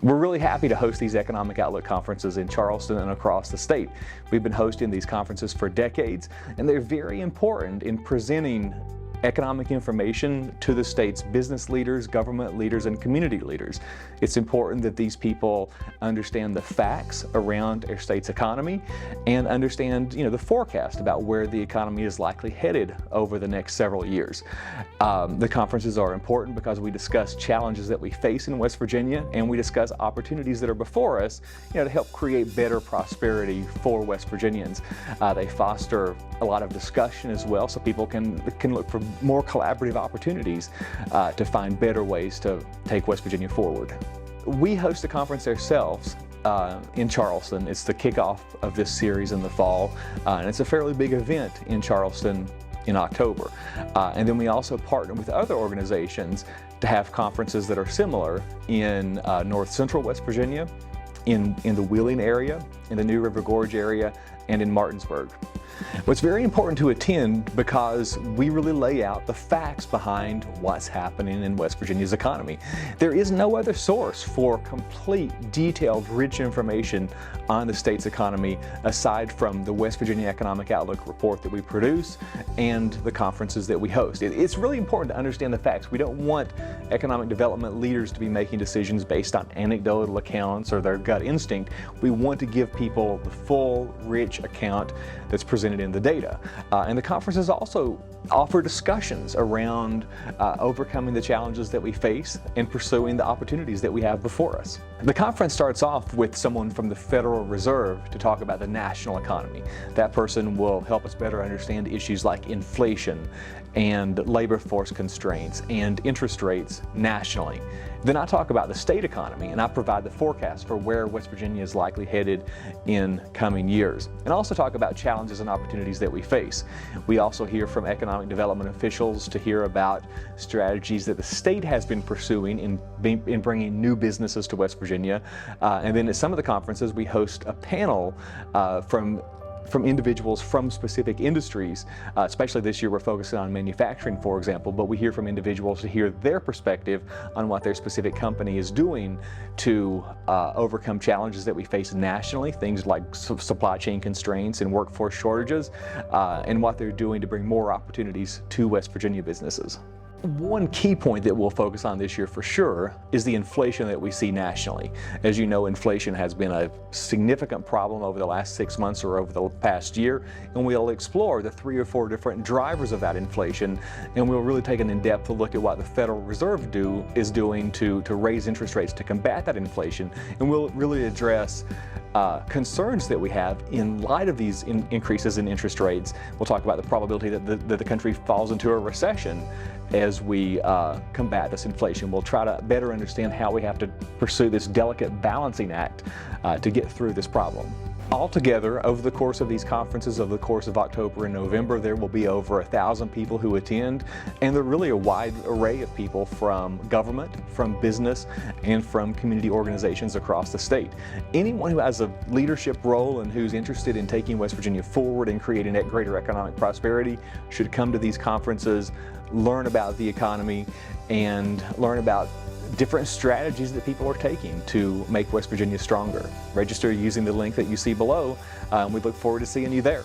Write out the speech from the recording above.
We're really happy to host these Economic Outlook conferences in Charleston and across the state. We've been hosting these conferences for decades, and they're very important in presenting economic information to the state's business leaders, government leaders, and community leaders. It's important that these people understand the facts around our state's economy and understand, the forecast about where the economy is likely headed over the next several years. The conferences are important because we discuss challenges that we face in West Virginia, and we discuss opportunities that are before us, to help create better prosperity for West Virginians. They foster a lot of discussion as well, so people can look for more collaborative opportunities to find better ways to take West Virginia forward. We host a conference ourselves in Charleston. It's the kickoff of this series in the fall, and it's a fairly big event in Charleston in October. And then we also partner with other organizations to have conferences that are similar in north central West Virginia, in the Wheeling area, in the New River Gorge area, and in Martinsburg. It's very important to attend because we really lay out the facts behind what's happening in West Virginia's economy. There is no other source for complete, detailed, rich information on the state's economy aside from the West Virginia Economic Outlook report that we produce and the conferences that we host. It's really important to understand the facts. We don't want economic development leaders to be making decisions based on anecdotal accounts or their gut instinct. We want to give people the full, rich account that's presented in the data. And the conferences also offer discussions around overcoming the challenges that we face and pursuing the opportunities that we have before us. The conference starts off with someone from the Federal Reserve to talk about the national economy. That person will help us better understand issues like inflation and labor force constraints and interest rates nationally. Then I talk about the state economy, and I provide the forecast for where West Virginia is likely headed in coming years, and also talk about challenges and opportunities that we face. We also hear from economic development officials to hear about strategies that the state has been pursuing in bringing new businesses to West Virginia. And then at some of the conferences, we host a panel from individuals from specific industries. Especially this year we're focusing on manufacturing, for example, but we hear from individuals to hear their perspective on what their specific company is doing to overcome challenges that we face nationally, things like supply chain constraints and workforce shortages, and what they're doing to bring more opportunities to West Virginia businesses. One key point that we'll focus on this year for sure is the inflation that we see nationally. As you know, inflation has been a significant problem over the last 6 months or over the past year, and we'll explore the 3 or 4 different drivers of that inflation, and we'll really take an in-depth look at what the Federal Reserve is doing to raise interest rates to combat that inflation, and we'll really address concerns that we have in light of these increases in interest rates. We'll talk about the probability that the country falls into a recession as we combat this inflation. We'll try to better understand how we have to pursue this delicate balancing act to get through this problem. Altogether, over the course of these conferences, over the course of October and November, there will be over 1,000 people who attend, and there are really a wide array of people from government, from business, and from community organizations across the state. Anyone who has a leadership role and who's interested in taking West Virginia forward and creating greater economic prosperity should come to these conferences, learn about the economy, and learn about different strategies that people are taking to make West Virginia stronger. Register using the link that you see below. We look forward to seeing you there.